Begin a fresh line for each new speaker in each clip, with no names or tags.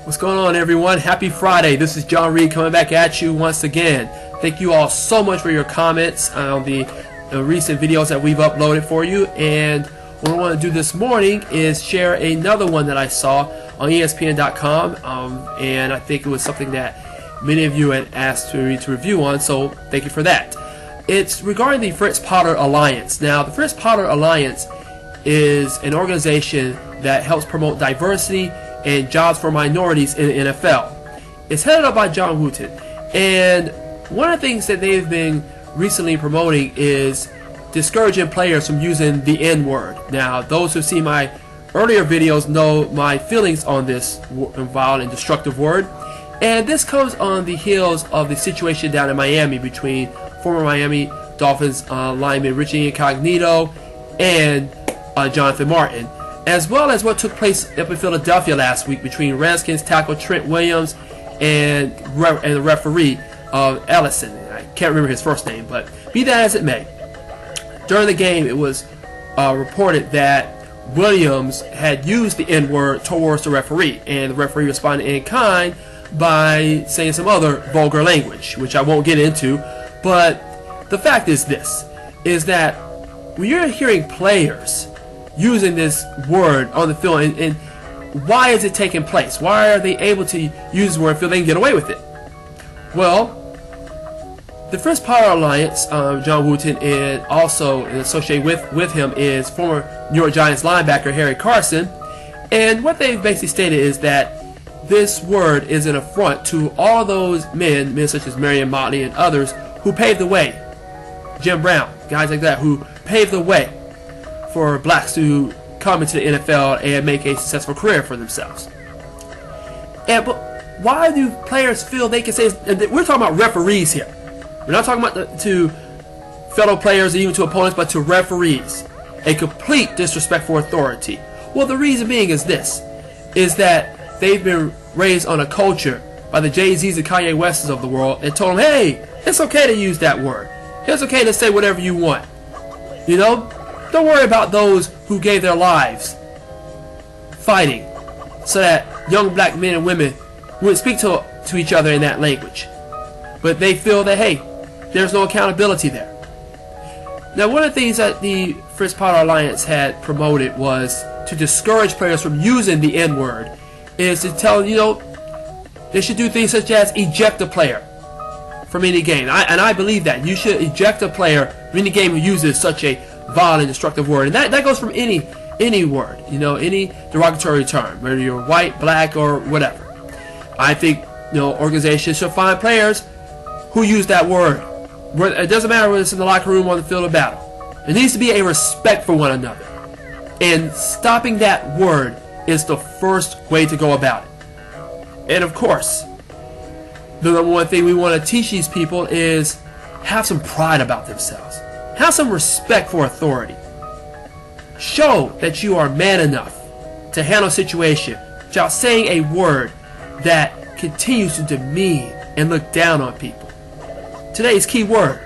What's going on, everyone? Happy Friday. This is John Reed coming back at you once again. Thank you all so much for your comments on the recent videos that we've uploaded for you. And what I want to do this morning is share another one that I saw on ESPN.com. And I think it was something that many of you had asked me to review on, so thank you for that. It's regarding the Fritz Pollard Alliance. Now, the Fritz Pollard Alliance is an organization that helps promote diversity and jobs for minorities in the NFL. It's headed up by John Wooten, and one of the things that they've been recently promoting is discouraging players from using the N-word. Now, those who see my earlier videos know my feelings on this vile and destructive word, and this comes on the heels of the situation down in Miami between former Miami Dolphins lineman Richie Incognito and Jonathan Martin, as well as what took place up in Philadelphia last week between Redskins tackle Trent Williams and the referee Ellison. I can't remember his first name, but be that as it may, during the game it was reported that Williams had used the N-word towards the referee, and the referee responded in kind by saying some other vulgar language, which I won't get into. But the fact is this, is that when you're hearing players using this word on the field, and why is it taking place? Why are they able to use this word and feel they can get away with it? Well, the Fritz Pollard Alliance, John Wooten, and also associated with him is former New York Giants linebacker Harry Carson. And what they've basically stated is that this word is an affront to all those men such as Marion Motley and others who paved the way. Jim Brown, guys like that, who paved the way for blacks to come into the NFL and make a successful career for themselves. But why do players feel they can say, and we're talking about referees here. We're not talking about to fellow players or even to opponents, but to referees. A complete disrespect for authority. Well, the reason being is this, is that they've been raised on a culture by the Jay-Z's and Kanye West's of the world and told them, hey, it's okay to use that word. It's okay to say whatever you want. You know? Don't worry about those who gave their lives fighting so that young black men and women would speak to each other in that language. But they feel that, hey, there's no accountability there. Now, one of the things that the Fritz Pollard Alliance had promoted was to discourage players from using the N-word, is to tell, you know, they should do things such as eject a player from any game. And I believe that. You should eject a player from any game who uses such a vile and destructive word. And that goes from any word, you know, any derogatory term, whether you're white, black, or whatever. I think, you know, organizations should find players who use that word. It doesn't matter whether it's in the locker room or the field of battle. There needs to be a respect for one another. And stopping that word is the first way to go about it. And of course, the number one thing we want to teach these people is have some pride about themselves. Have some respect for authority. Show that you are man enough to handle a situation without saying a word that continues to demean and look down on people. Today's key word,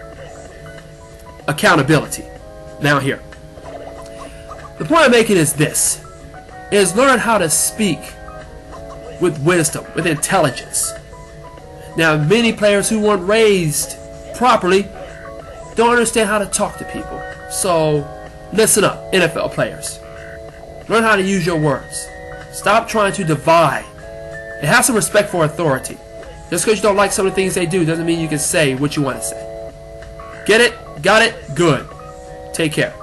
accountability. Now here, the point I'm making is this, is learn how to speak with wisdom, with intelligence. Now, many players who weren't raised properly don't understand how to talk to people. So, listen up, NFL players. Learn how to use your words. Stop trying to divide. And have some respect for authority. Just because you don't like some of the things they do doesn't mean you can say what you want to say. Get it? Got it? Good. Take care.